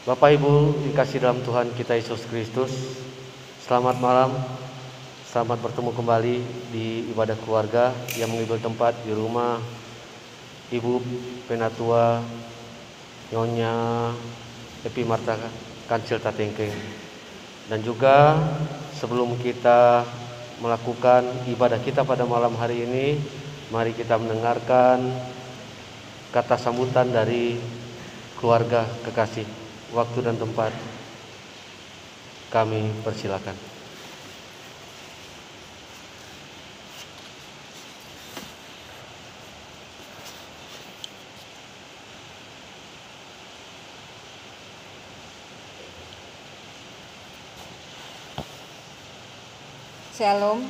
Bapak Ibu dikasih dalam Tuhan kita Yesus Kristus, selamat malam, selamat bertemu kembali di ibadah keluarga yang mengambil tempat di rumah Ibu Penatua Nyonya Epi Marta Kancil Tatengkeng. Dan juga sebelum kita melakukan ibadah kita pada malam hari ini, mari kita mendengarkan kata sambutan dari keluarga kekasih. Waktu dan tempat kami persilakan. Shalom,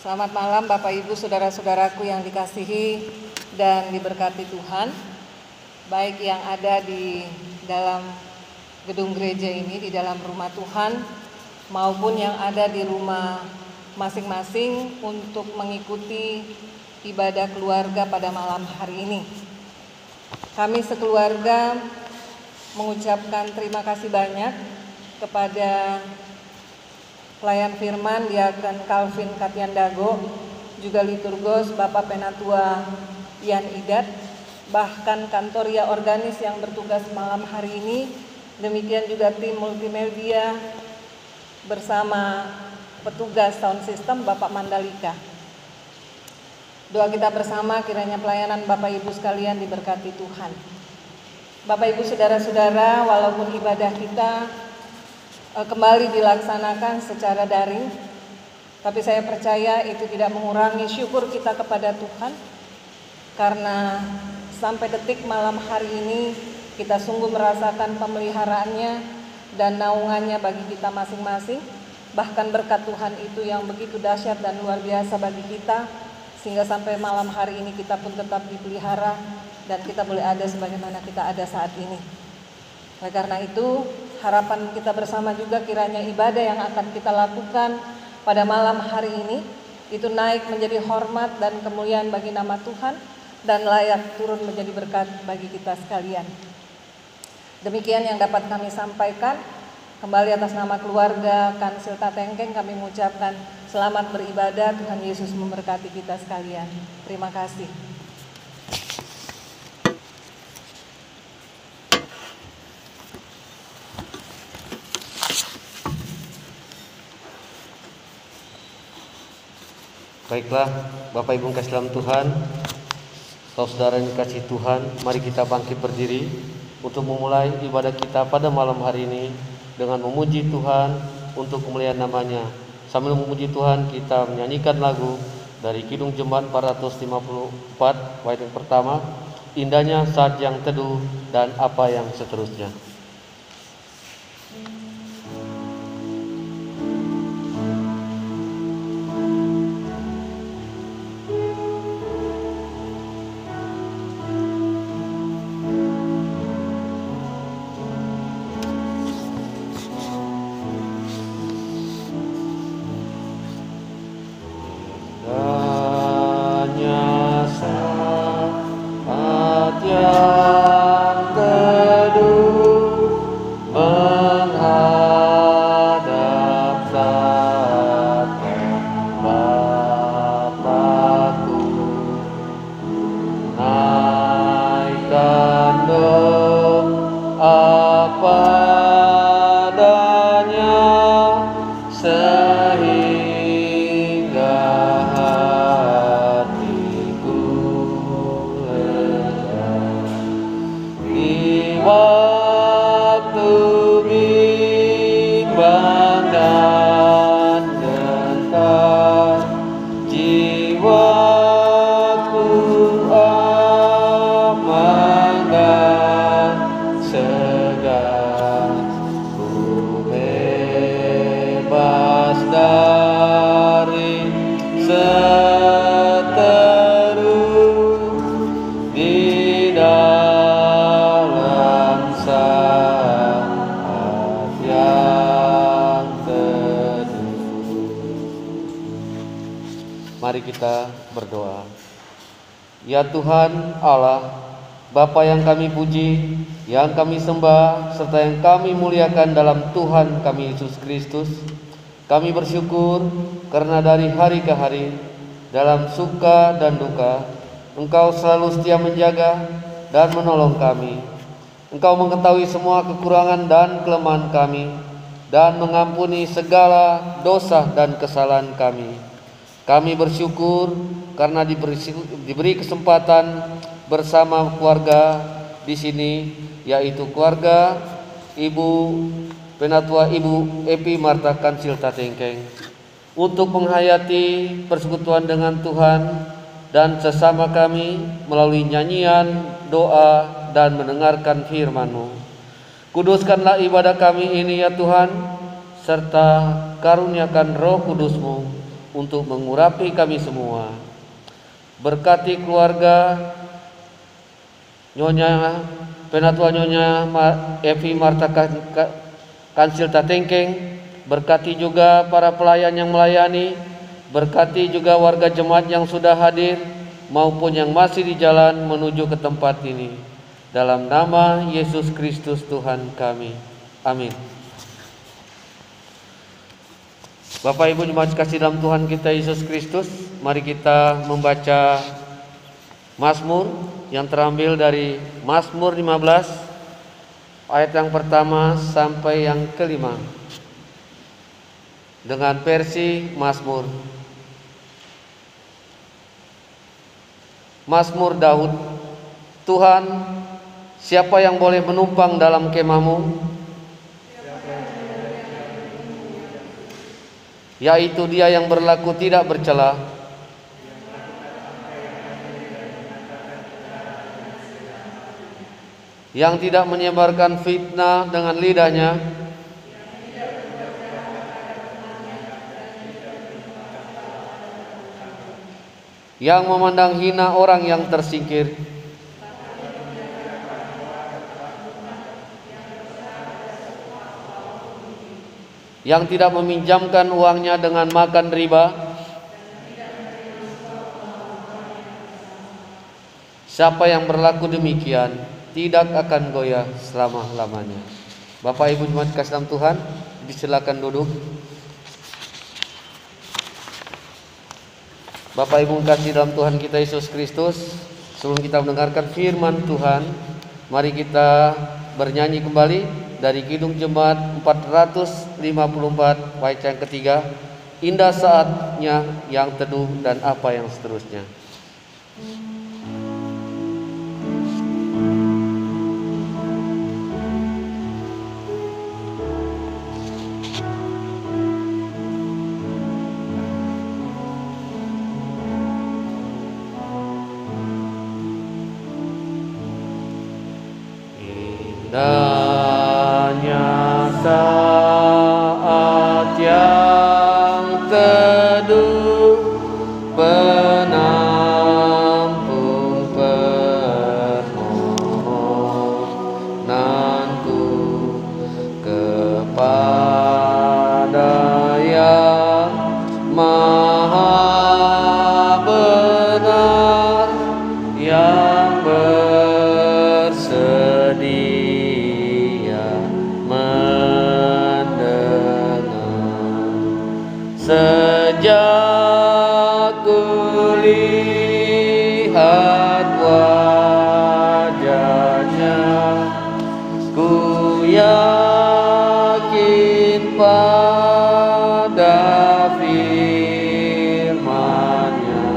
selamat malam Bapak Ibu Saudara-saudaraku yang dikasihi dan diberkati Tuhan, baik yang ada di dalam gedung gereja ini, di dalam rumah Tuhan, maupun yang ada di rumah masing-masing untuk mengikuti ibadah keluarga pada malam hari ini. Kami sekeluarga mengucapkan terima kasih banyak kepada pelayan firman Diakon Calvin Katiandago, juga liturgos Bapak Penatua Ian Idat, bahkan kantoria organis yang bertugas malam hari ini, demikian juga tim multimedia bersama petugas sound system Bapak Mandalika. Doa kita bersama kiranya pelayanan Bapak Ibu sekalian diberkati Tuhan. Bapak Ibu saudara-saudara, walaupun ibadah kita kembali dilaksanakan secara daring, tapi saya percaya itu tidak mengurangi syukur kita kepada Tuhan, karena sampai detik malam hari ini kita sungguh merasakan pemeliharaannya dan naungannya bagi kita masing-masing. Bahkan berkat Tuhan itu yang begitu dahsyat dan luar biasa bagi kita, sehingga sampai malam hari ini kita pun tetap dipelihara dan kita boleh ada sebagaimana kita ada saat ini. Oleh karena itu, harapan kita bersama juga kiranya ibadah yang akan kita lakukan pada malam hari ini itu naik menjadi hormat dan kemuliaan bagi nama Tuhan dan layak turun menjadi berkat bagi kita sekalian. Demikian yang dapat kami sampaikan. Kembali atas nama keluarga Kancil Tatengkeng kami mengucapkan selamat beribadah. Tuhan Yesus memberkati kita sekalian. Terima kasih. Baiklah, Bapak Ibu kasih dalam Tuhan, saudara yang dikasih Tuhan, mari kita bangkit berdiri untuk memulai ibadah kita pada malam hari ini dengan memuji Tuhan untuk kemuliaan namanya. Sambil memuji Tuhan, kita menyanyikan lagu dari Kidung Jemaat 454, bait yang pertama, Indahnya Saat Yang Teduh dan apa yang seterusnya. Mari kita berdoa. Ya Tuhan Allah, Bapa yang kami puji, yang kami sembah, serta yang kami muliakan dalam Tuhan kami Yesus Kristus, kami bersyukur karena dari hari ke hari, dalam suka dan duka, Engkau selalu setia menjaga dan menolong kami. Engkau mengetahui semua kekurangan dan kelemahan kami, dan mengampuni segala dosa dan kesalahan kami. Kami bersyukur karena diberi kesempatan bersama keluarga di sini, yaitu keluarga Ibu Penatua Ibu Epi Marta Kansil Tatengkeng, untuk menghayati persekutuan dengan Tuhan dan sesama kami melalui nyanyian, doa, dan mendengarkan firman-Mu. Kuduskanlah ibadah kami ini ya Tuhan, serta karuniakan Roh Kudus-Mu untuk mengurapi kami semua. Berkati keluarga Nyonya Penatua Nyonya Evi Marta Kansil Tatengkeng, berkati juga para pelayan yang melayani, berkati juga warga jemaat yang sudah hadir maupun yang masih di jalan menuju ke tempat ini. Dalam nama Yesus Kristus Tuhan kami. Amin. Bapak Ibu jemaat kasih dalam Tuhan kita Yesus Kristus, mari kita membaca Mazmur yang terambil dari Mazmur 15 ayat yang pertama sampai yang kelima dengan versi Mazmur. Mazmur Daud. Tuhan, siapa yang boleh menumpang dalam kemah-Mu? Yaitu dia yang berlaku tidak bercela, yang tidak menyebarkan fitnah dengan lidahnya, yang memandang hina orang yang tersingkir, yang tidak meminjamkan uangnya dengan makan riba. Siapa yang berlaku demikian tidak akan goyah selama-lamanya. Bapak Ibu jemaat kasih dalam Tuhan, disilakan duduk. Bapak Ibu kasih dalam Tuhan kita Yesus Kristus, sebelum kita mendengarkan firman Tuhan, mari kita bernyanyi kembali dari Kidung Jemaat 454 bait yang ketiga, indah saatnya yang teduh dan apa yang seterusnya. Indahnya saat yang teduh, penampung permohonanku kepada Yang Maha Benar, yang bersedia mendengar. Sejak kulihat wajahnya, ku yakin pada firman-Nya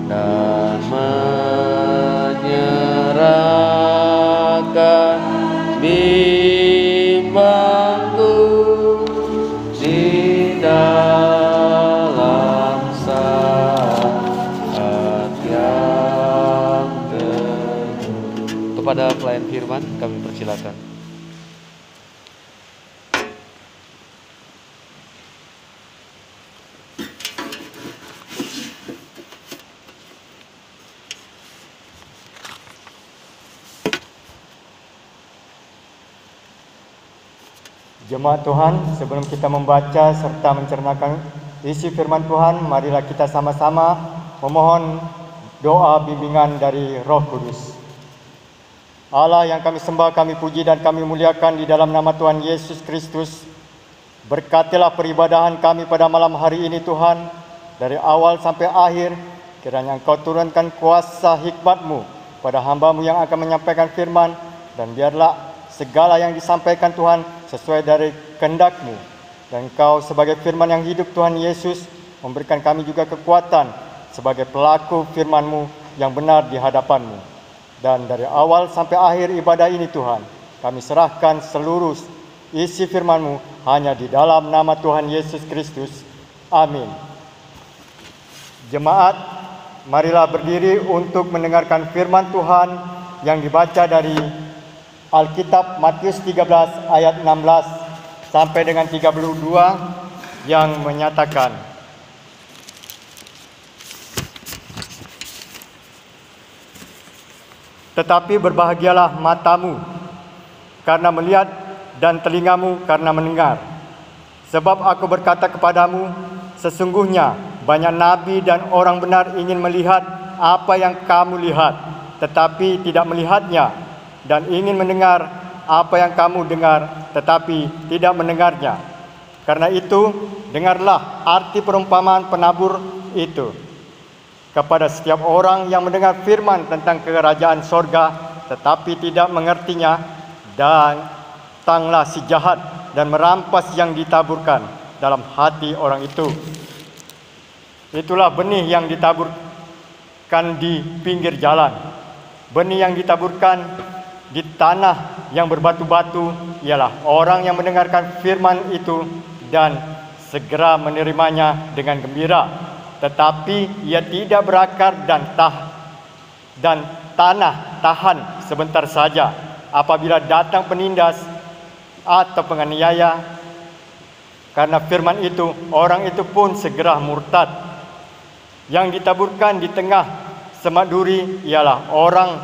dan menyerahkan bimbangku di dalam saat yang teduh. Kepada pelayan firman kami persilakan. Jemaat Tuhan, sebelum kita membaca serta mencernakan isi firman Tuhan, marilah kita sama-sama memohon doa bimbingan dari Roh Kudus. Allah yang kami sembah, kami puji dan kami muliakan di dalam nama Tuhan Yesus Kristus. Berkatilah peribadahan kami pada malam hari ini Tuhan, dari awal sampai akhir. Kiranya Engkau turunkan kuasa hikmat-Mu pada hamba-Mu yang akan menyampaikan firman, dan biarlah segala yang disampaikan Tuhan sesuai dari kehendak-Mu. Dan Engkau sebagai firman yang hidup Tuhan Yesus, memberikan kami juga kekuatan sebagai pelaku firman-Mu yang benar di hadapan-Mu. Dan dari awal sampai akhir ibadah ini Tuhan, kami serahkan seluruh isi firman-Mu hanya di dalam nama Tuhan Yesus Kristus. Amin. Jemaat, marilah berdiri untuk mendengarkan firman Tuhan yang dibaca dari Alkitab Matius 13 ayat 16 sampai dengan 32 yang menyatakan, tetapi berbahagialah matamu karena melihat dan telingamu karena mendengar. Sebab aku berkata kepadamu, sesungguhnya banyak nabi dan orang benar ingin melihat apa yang kamu lihat, tetapi tidak melihatnya, dan ingin mendengar apa yang kamu dengar, tetapi tidak mendengarnya. Karena itu, dengarlah arti perumpamaan penabur itu. Kepada setiap orang yang mendengar firman tentang kerajaan sorga, tetapi tidak mengertinya, dan datanglah si jahat dan merampas yang ditaburkan dalam hati orang itu. Itulah benih yang ditaburkan di pinggir jalan. Benih yang ditaburkan di tanah yang berbatu-batu ialah orang yang mendengarkan firman itu dan segera menerimanya dengan gembira. Tetapi ia tidak berakar dan tanah tahan sebentar saja. Apabila datang penindas atau penganiaya karena firman itu, orang itu pun segera murtad. Yang ditaburkan di tengah semak duri ialah orang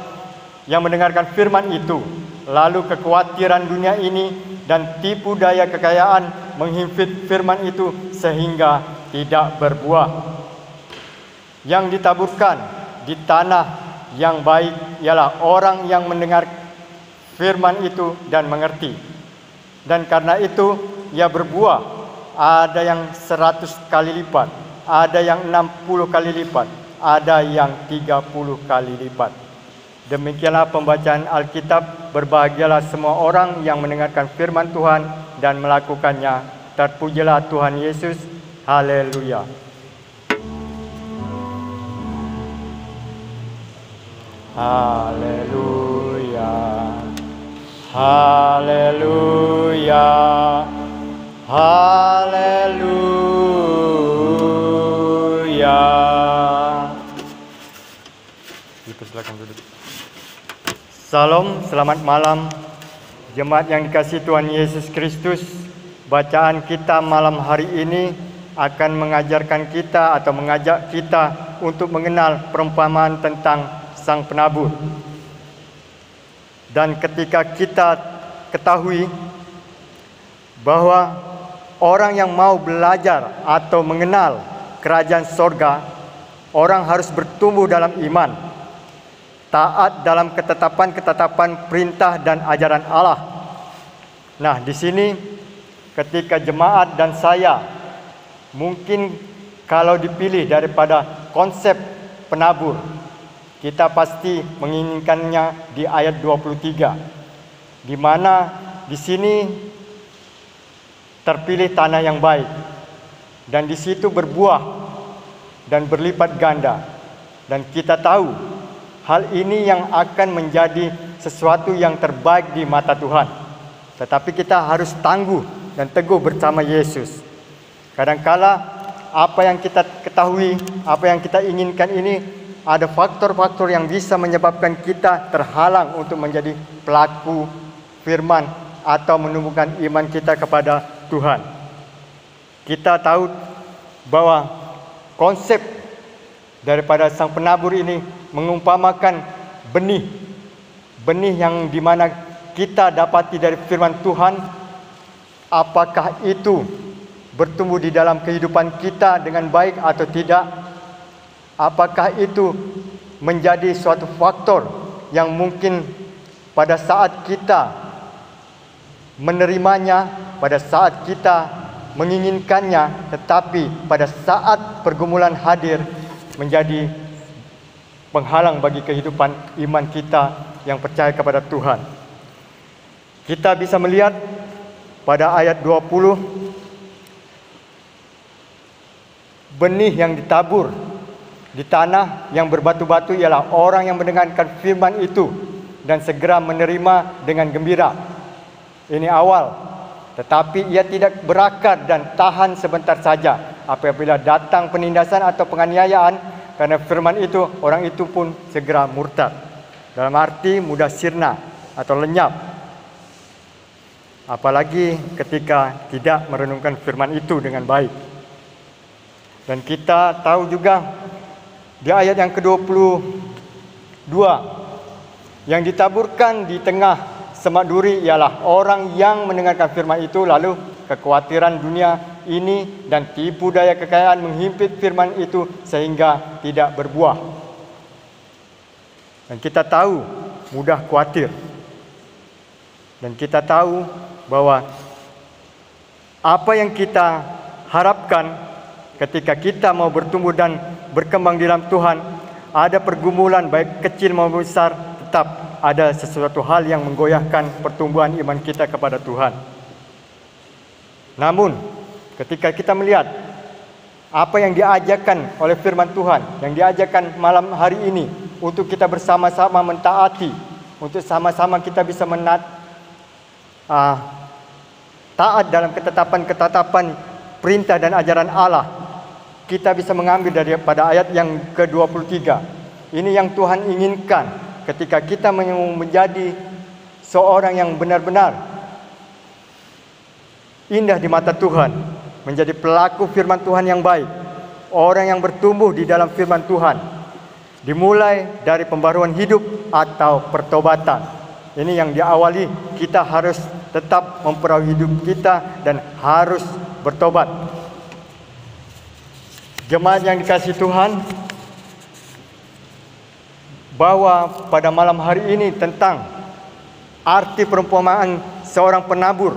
yang mendengarkan firman itu, lalu kekhawatiran dunia ini dan tipu daya kekayaan menghimpit firman itu sehingga tidak berbuah. Yang ditaburkan di tanah yang baik ialah orang yang mendengar firman itu dan mengerti. Dan karena itu ia berbuah, ada yang 100 kali lipat, ada yang 60 kali lipat, ada yang 30 kali lipat. Demikianlah pembacaan Alkitab. Berbahagialah semua orang yang mendengarkan firman Tuhan dan melakukannya. Terpujilah Tuhan Yesus. Haleluya. Haleluya. Haleluya. Haleluya. Silakan duduk. Salam, selamat malam jemaat yang dikasihi Tuhan Yesus Kristus. Bacaan kita malam hari ini akan mengajarkan kita atau mengajak kita untuk mengenal perumpamaan tentang sang penabur. Dan ketika kita ketahui bahwa orang yang mau belajar atau mengenal kerajaan sorga, orang harus bertumbuh dalam iman, taat dalam ketetapan-ketetapan perintah dan ajaran Allah. Nah, di sini ketika jemaat dan saya mungkin kalau dipilih daripada konsep penabur, kita pasti menginginkannya di ayat 23, di mana di sini terpilih tanah yang baik, dan di situ berbuah dan berlipat ganda. Dan kita tahu hal ini yang akan menjadi sesuatu yang terbaik di mata Tuhan. Tetapi kita harus tangguh dan teguh bersama Yesus. Kadangkala apa yang kita ketahui, apa yang kita inginkan ini, ada faktor-faktor yang bisa menyebabkan kita terhalang untuk menjadi pelaku firman atau menumbuhkan iman kita kepada Tuhan. Kita tahu bahwa konsep daripada sang penabur ini mengumpamakan benih yang dimana kita dapati dari firman Tuhan. Apakah itu bertumbuh di dalam kehidupan kita dengan baik atau tidak? Apakah itu menjadi suatu faktor yang mungkin pada saat kita menerimanya, pada saat kita menginginkannya, tetapi pada saat pergumulan hadir menjadi penghalang bagi kehidupan iman kita yang percaya kepada Tuhan. Kita bisa melihat pada ayat 20, benih yang ditabur di tanah yang berbatu-batu ialah orang yang mendengarkan firman itu dan segera menerima dengan gembira. Ini awal, tetapi ia tidak berakar dan tahan sebentar saja. Apabila datang penindasan atau penganiayaan karena firman itu, orang itu pun segera murtad. Dalam arti mudah sirna atau lenyap. Apalagi ketika tidak merenungkan firman itu dengan baik. Dan kita tahu juga di ayat yang ke-22, yang ditaburkan di tengah semak duri ialah orang yang mendengarkan firman itu, lalu kekhawatiran dunia ini dan tipu daya kekayaan menghimpit firman itu sehingga tidak berbuah. Dan kita tahu mudah khawatir. Dan kita tahu bahwa apa yang kita harapkan ketika kita mau bertumbuh dan berkembang di dalam Tuhan, ada pergumulan baik kecil maupun besar, tetap ada sesuatu hal yang menggoyahkan pertumbuhan iman kita kepada Tuhan. Namun, ketika kita melihat apa yang diajarkan oleh firman Tuhan, yang diajarkan malam hari ini untuk kita bersama-sama mentaati, untuk sama-sama kita bisa taat dalam ketetapan-ketetapan perintah dan ajaran Allah, kita bisa mengambil daripada ayat yang ke-23. Ini yang Tuhan inginkan ketika kita menjadi seorang yang benar-benar indah di mata Tuhan, menjadi pelaku firman Tuhan yang baik, orang yang bertumbuh di dalam firman Tuhan, dimulai dari pembaruan hidup atau pertobatan. Ini yang diawali, kita harus tetap memperbaharui hidup kita dan harus bertobat. Jemaat yang dikasihi Tuhan, bahwa pada malam hari ini tentang arti perumpamaan seorang penabur,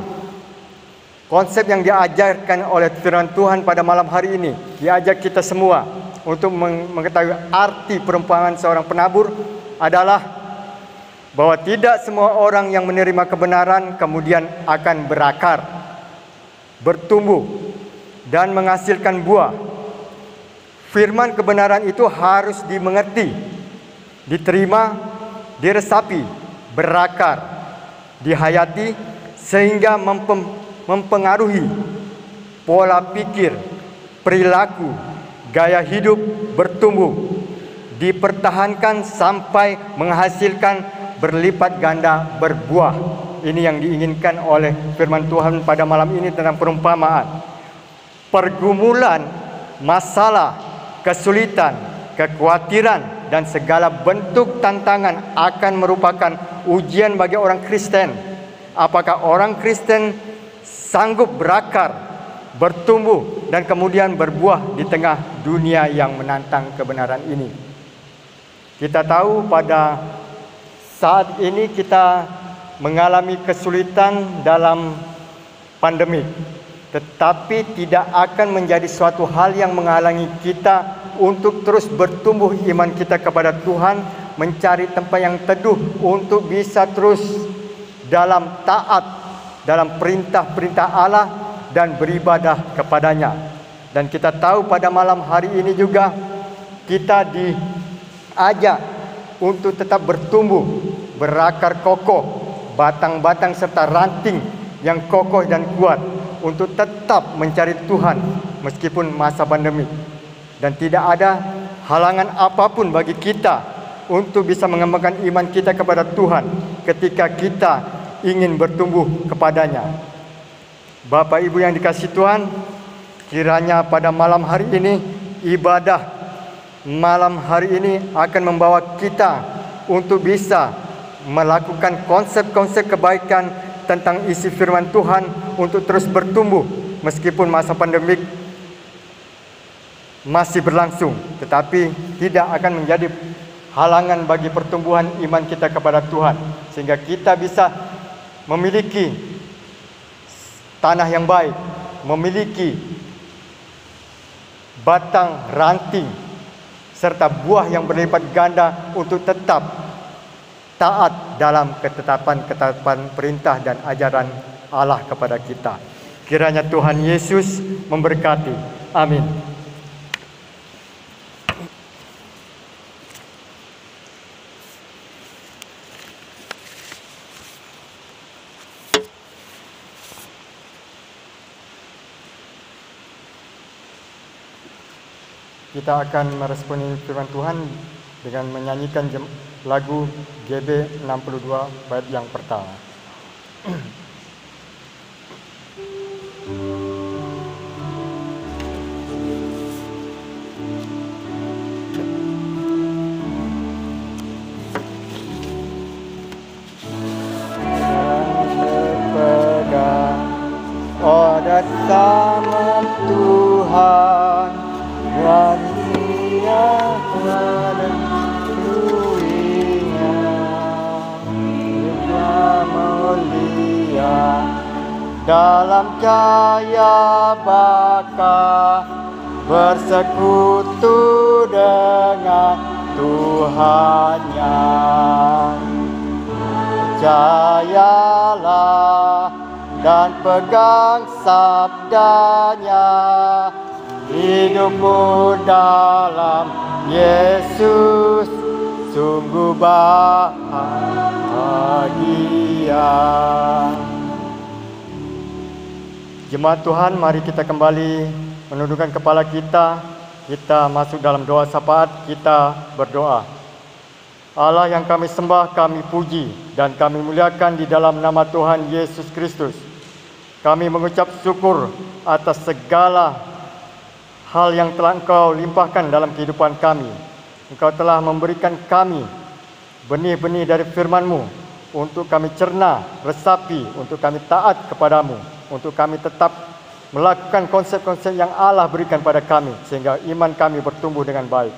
konsep yang diajarkan oleh firman Tuhan pada malam hari ini, diajak kita semua untuk mengetahui arti perumpamaan seorang penabur adalah bahwa tidak semua orang yang menerima kebenaran kemudian akan berakar, bertumbuh, dan menghasilkan buah. Firman kebenaran itu harus dimengerti, diterima, diresapi, berakar, dihayati, sehingga mempengaruhi pola pikir, perilaku, gaya hidup, bertumbuh, dipertahankan sampai menghasilkan berlipat ganda, berbuah. Ini yang diinginkan oleh firman Tuhan pada malam ini tentang perumpamaan. Pergumulan, masalah, kesulitan, kekhawatiran, dan segala bentuk tantangan akan merupakan ujian bagi orang Kristen. Apakah orang Kristen sanggup berakar, bertumbuh, dan kemudian berbuah di tengah dunia yang menantang kebenaran ini? Kita tahu pada saat ini kita mengalami kesulitan dalam pandemi, tetapi tidak akan menjadi suatu hal yang menghalangi kita untuk terus bertumbuh iman kita kepada Tuhan, mencari tempat yang teduh untuk bisa terus dalam taat dalam perintah-perintah Allah dan beribadah kepadanya. Dan kita tahu pada malam hari ini juga kita diajak untuk tetap bertumbuh, berakar kokoh, batang-batang serta ranting yang kokoh dan kuat, untuk tetap mencari Tuhan meskipun masa pandemi. Dan tidak ada halangan apapun bagi kita untuk bisa mengembangkan iman kita kepada Tuhan ketika kita ingin bertumbuh kepadanya. Bapak Ibu yang dikasihi Tuhan, kiranya pada malam hari ini, ibadah malam hari ini akan membawa kita untuk bisa melakukan konsep-konsep kebaikan tentang isi firman Tuhan untuk terus bertumbuh meskipun masa pandemik masih berlangsung, tetapi tidak akan menjadi halangan bagi pertumbuhan iman kita kepada Tuhan. sehingga kita bisa memiliki tanah yang baik, memiliki batang ranting serta buah yang berlipat ganda untuk tetap taat dalam ketetapan perintah dan ajaran Allah kepada kita. Kiranya Tuhan Yesus memberkati. Amin. Kita akan meresponi firman Tuhan dengan menyanyikan lagu GB 62 bait yang pertama. Odat sama Tuhan dan Dia menemuinya, Dia mulia dalam cahaya baka, bersekutu dengan Tuhannya. Percayalah dan pegang sabdanya, hidupmu dalam Yesus sungguh bahagia. Jemaat Tuhan, mari kita kembali menundukkan kepala kita. Kita masuk dalam doa syafaat, kita berdoa. Allah yang kami sembah, kami puji dan kami muliakan di dalam nama Tuhan Yesus Kristus. Kami mengucap syukur atas segala hal yang telah Engkau limpahkan dalam kehidupan kami. Engkau telah memberikan kami benih-benih dari firman-Mu untuk kami cerna, resapi, untuk kami taat kepadamu, untuk kami tetap melakukan konsep-konsep yang Allah berikan pada kami, sehingga iman kami bertumbuh dengan baik.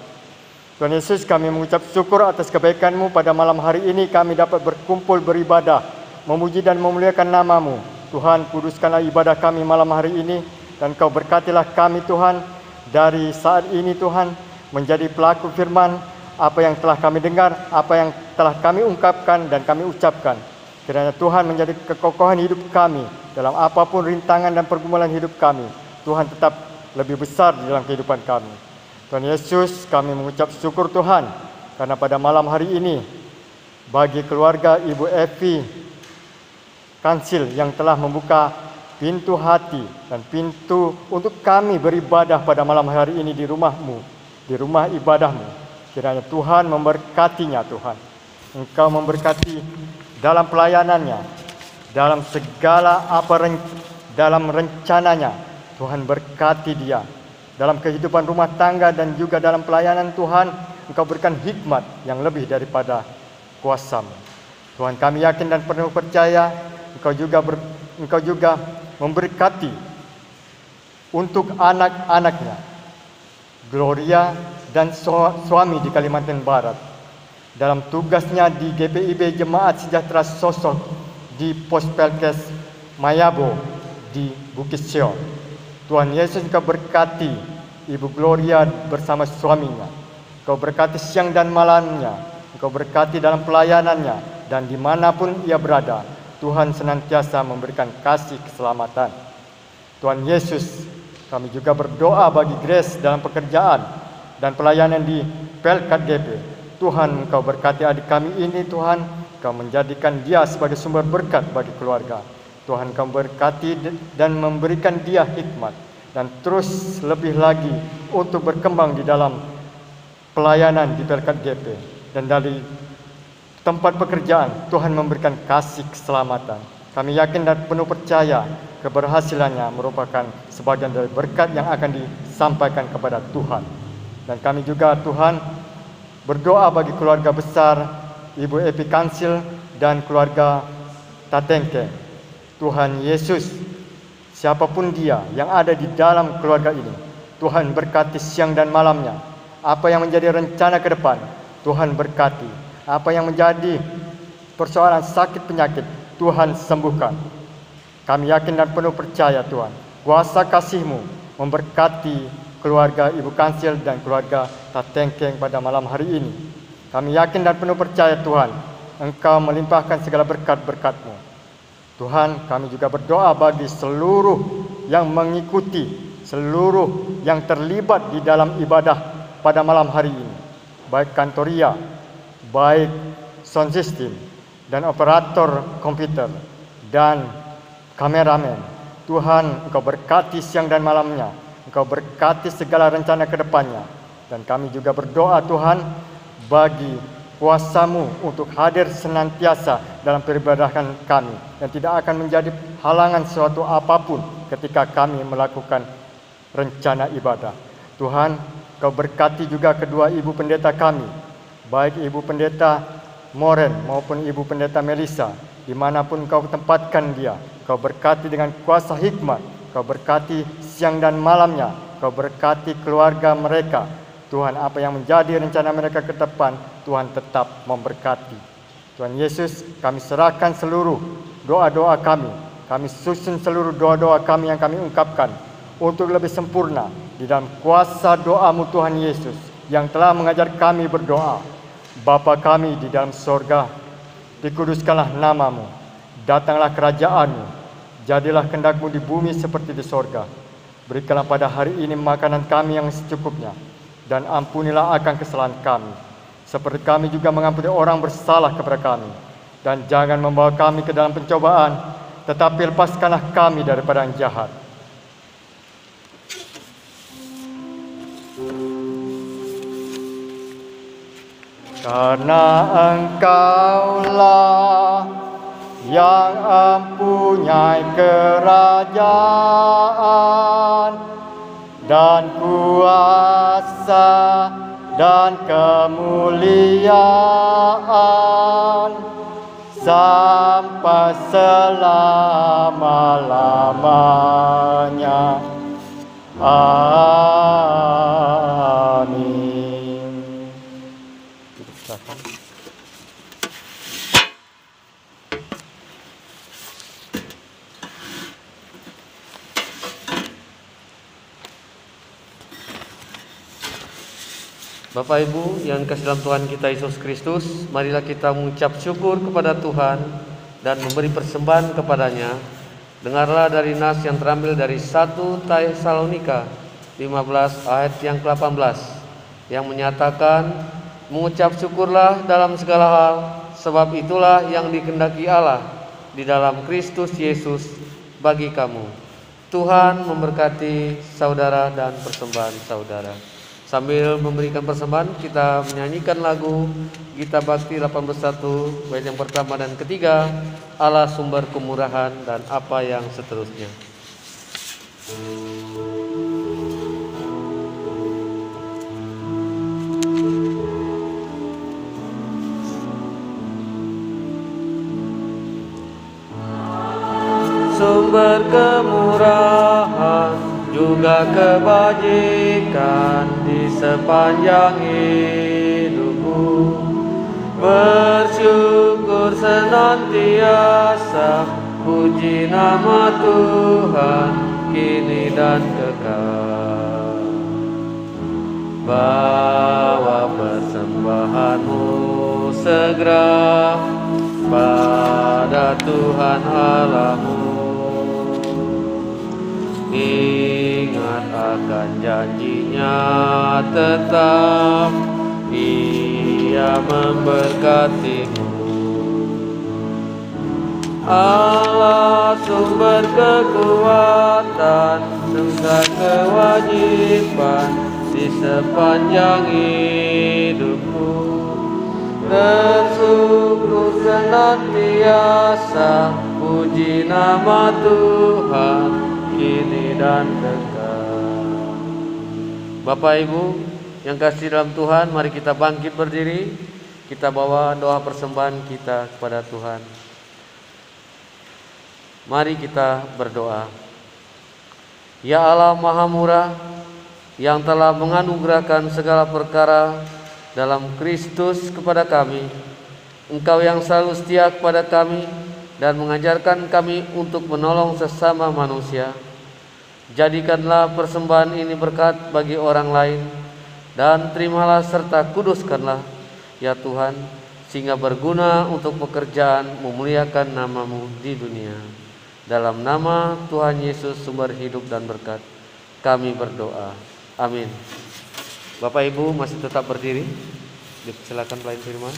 Tuhan Yesus, kami mengucap syukur atas kebaikan-Mu pada malam hari ini kami dapat berkumpul beribadah, memuji dan memuliakan nama-Mu. Tuhan, kuduskanlah ibadah kami malam hari ini, dan Kau berkatilah kami Tuhan, dari saat ini Tuhan, menjadi pelaku firman, apa yang telah kami dengar, apa yang telah kami ungkapkan dan kami ucapkan. Kiranya Tuhan menjadi kekokohan hidup kami, dalam apapun rintangan dan pergumulan hidup kami. Tuhan tetap lebih besar di dalam kehidupan kami. Tuhan Yesus, kami mengucap syukur Tuhan, karena pada malam hari ini, bagi keluarga Ibu Evi Kansil yang telah membuka pintu hati dan pintu untuk kami beribadah pada malam hari ini di rumah-Mu, di rumah ibadah-Mu. Kiranya Tuhan memberkatinya Tuhan. Engkau memberkati dalam pelayanannya, dalam segala dalam rencananya. Tuhan berkati dia. Dalam kehidupan rumah tangga dan juga dalam pelayanan Tuhan, Engkau berikan hikmat yang lebih daripada kuasa-Mu. Tuhan, kami yakin dan penuh percaya Engkau juga memberkati untuk anak-anaknya, Gloria dan suami di Kalimantan Barat, dalam tugasnya di GPIB Jemaat Sejahtera Sosok di Pospelkes Mayabo di Bukit Sion. Tuhan Yesus, Engkau berkati Ibu Gloria bersama suaminya. Engkau berkati siang dan malamnya. Engkau berkati dalam pelayanannya, dan dimanapun ia berada, Tuhan senantiasa memberikan kasih keselamatan. Tuhan Yesus, kami juga berdoa bagi Grace dalam pekerjaan dan pelayanan di Pelkat GP. Tuhan, Engkau berkati adik kami ini Tuhan. Engkau menjadikan dia sebagai sumber berkat bagi keluarga. Tuhan, Engkau berkati dan memberikan dia hikmat, dan terus lebih lagi untuk berkembang di dalam pelayanan di Pelkat GP. Dan dari tempat pekerjaan, Tuhan memberikan kasih keselamatan. Kami yakin dan penuh percaya keberhasilannya merupakan sebagian dari berkat yang akan disampaikan kepada Tuhan. Dan kami juga Tuhan berdoa bagi keluarga besar Ibu Epi Kansil dan keluarga Tatengke. Tuhan Yesus, siapapun dia yang ada di dalam keluarga ini, Tuhan berkati siang dan malamnya. Apa yang menjadi rencana ke depan, Tuhan berkati. Apa yang menjadi persoalan sakit penyakit, Tuhan sembuhkan. Kami yakin dan penuh percaya Tuhan, kuasa kasih-Mu memberkati keluarga Ibu Kansil dan keluarga Tatengkeng pada malam hari ini. Kami yakin dan penuh percaya Tuhan, Engkau melimpahkan segala berkat-berkat-Mu. Tuhan, kami juga berdoa bagi seluruh yang mengikuti, seluruh yang terlibat di dalam ibadah pada malam hari ini, baik kantoria, baik sound system, dan operator komputer, dan kameramen. Tuhan, Engkau berkati siang dan malamnya, Engkau berkati segala rencana ke depannya. Dan kami juga berdoa Tuhan, bagi kuasa-Mu untuk hadir senantiasa dalam peribadahan kami, dan tidak akan menjadi halangan suatu apapun ketika kami melakukan rencana ibadah. Tuhan, Kau berkati juga kedua Ibu Pendeta kami, baik Ibu Pendeta Moren maupun Ibu Pendeta Melisa, dimanapun Kau tempatkan dia. Kau berkati dengan kuasa hikmat, Kau berkati siang dan malamnya, Kau berkati keluarga mereka. Tuhan, apa yang menjadi rencana mereka ke depan, Tuhan tetap memberkati. Tuhan Yesus, kami serahkan seluruh doa-doa kami. Kami susun seluruh doa-doa kami yang kami ungkapkan untuk lebih sempurna di dalam kuasa doa-Mu Tuhan Yesus yang telah mengajar kami berdoa. Bapa kami di dalam sorga, dikuduskanlah nama-Mu, datanglah kerajaan-Mu, jadilah kehendak-Mu di bumi seperti di sorga. Berikanlah pada hari ini makanan kami yang secukupnya, dan ampunilah akan kesalahan kami, seperti kami juga mengampuni orang bersalah kepada kami. Dan jangan membawa kami ke dalam pencobaan, tetapi lepaskanlah kami daripada yang jahat. Karena Engkaulah yang mempunyai kerajaan dan kuasa dan kemuliaan sampai selama-lamanya. Amin. Bapak Ibu yang kasih dalam Tuhan kita Yesus Kristus, marilah kita mengucap syukur kepada Tuhan dan memberi persembahan kepadanya. Dengarlah dari nas yang terambil dari 1 Tesalonika 15 ayat yang ke-18 yang menyatakan, mengucap syukurlah dalam segala hal, sebab itulah yang dikehendaki Allah di dalam Kristus Yesus bagi kamu. Tuhan memberkati saudara dan persembahan saudara. Sambil memberikan persembahan, kita menyanyikan lagu Gita Bakti 81 bait yang pertama dan ketiga, Allah sumber kemurahan, dan apa yang seterusnya. Sumber kemurahan juga kebajikan di sepanjang hidupku, bersyukur senantiasa, puji nama Tuhan kini dan kekal. Bawa persembahanmu segera pada Tuhan Allahmu. Ingat akan janjinya tetap, Ia memberkatimu. Allah sumber kekuatan, segala kewajiban di sepanjang hidupku, bersyukur senantiasa, puji nama Tuhan kini dan kekal. Bapak Ibu yang kasih dalam Tuhan, mari kita bangkit berdiri. Kita bawa doa persembahan kita kepada Tuhan. Mari kita berdoa. Ya Allah Maha Murah, yang telah menganugerahkan segala perkara dalam Kristus kepada kami, Engkau yang selalu setia kepada kami dan mengajarkan kami untuk menolong sesama manusia. Jadikanlah persembahan ini berkat bagi orang lain, dan terimalah serta kuduskanlah, ya Tuhan, sehingga berguna untuk pekerjaan memuliakan nama-Mu di dunia. Dalam nama Tuhan Yesus, sumber hidup dan berkat, kami berdoa. Amin. Bapak Ibu masih tetap berdiri. Silakan pelayan firman.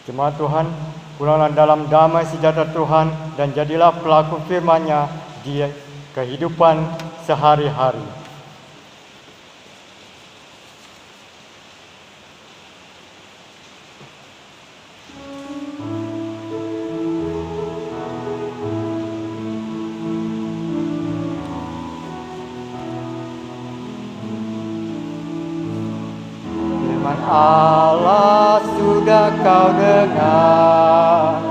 Jemaat Tuhan, pulanglah dalam damai sejahtera Tuhan dan jadilah pelaku firman-Nya di kehidupan sehari-hari. Firman Allah sudah kau dengar,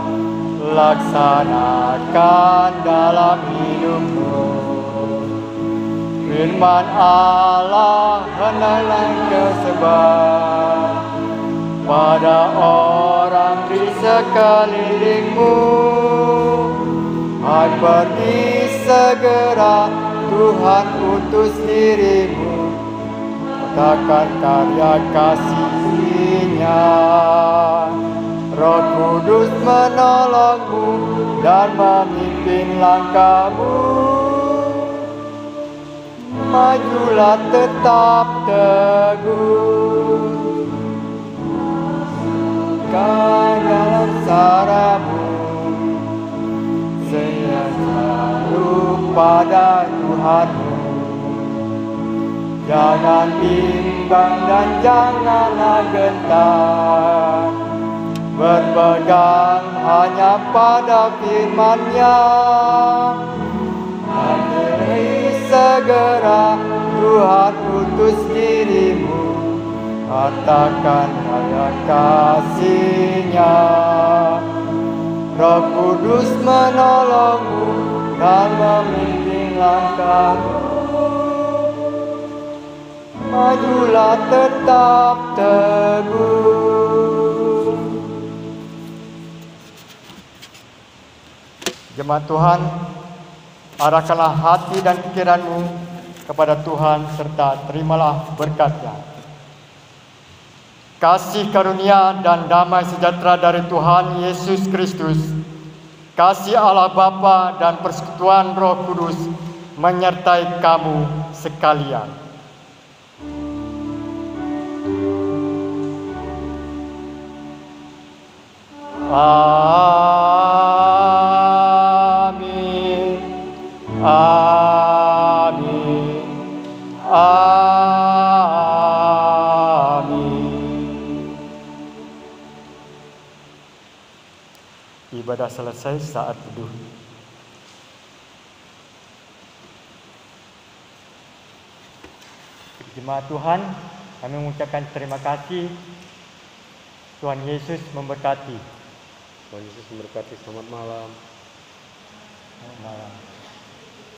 laksanakan dalam hidupmu. Firman Allah hendaklah tersebar pada orang di sekelilingmu. Hai, pergi segera, Tuhan utus dirimu, katakan karya kasih-Nya. Roh Kudus menolongmu dan memimpin langkahmu. Majulah tetap teguh, kau dalam saramu, selalu pada Tuhanmu. Jangan bimbang dan janganlah gentar, berpegang hanya pada firman-Nya. Akhiri segera, Tuhan utus dirimu, katakan karya kasih-Nya. Roh Kudus menolongmu dan memimpin langkahmu. Majulah tetap teguh. Jemaat Tuhan, arahkanlah hati dan pikiranmu kepada Tuhan serta terimalah berkat-Nya. Kasih karunia dan damai sejahtera dari Tuhan Yesus Kristus, kasih Allah Bapa dan persekutuan Roh Kudus menyertai kamu sekalian. Amin. Amin. Amin. Ibadah selesai saat teduh. Jemaat Tuhan, kami mengucapkan terima kasih. Tuhan Yesus memberkati. Tuhan Yesus memberkati. Selamat malam. Selamat malam.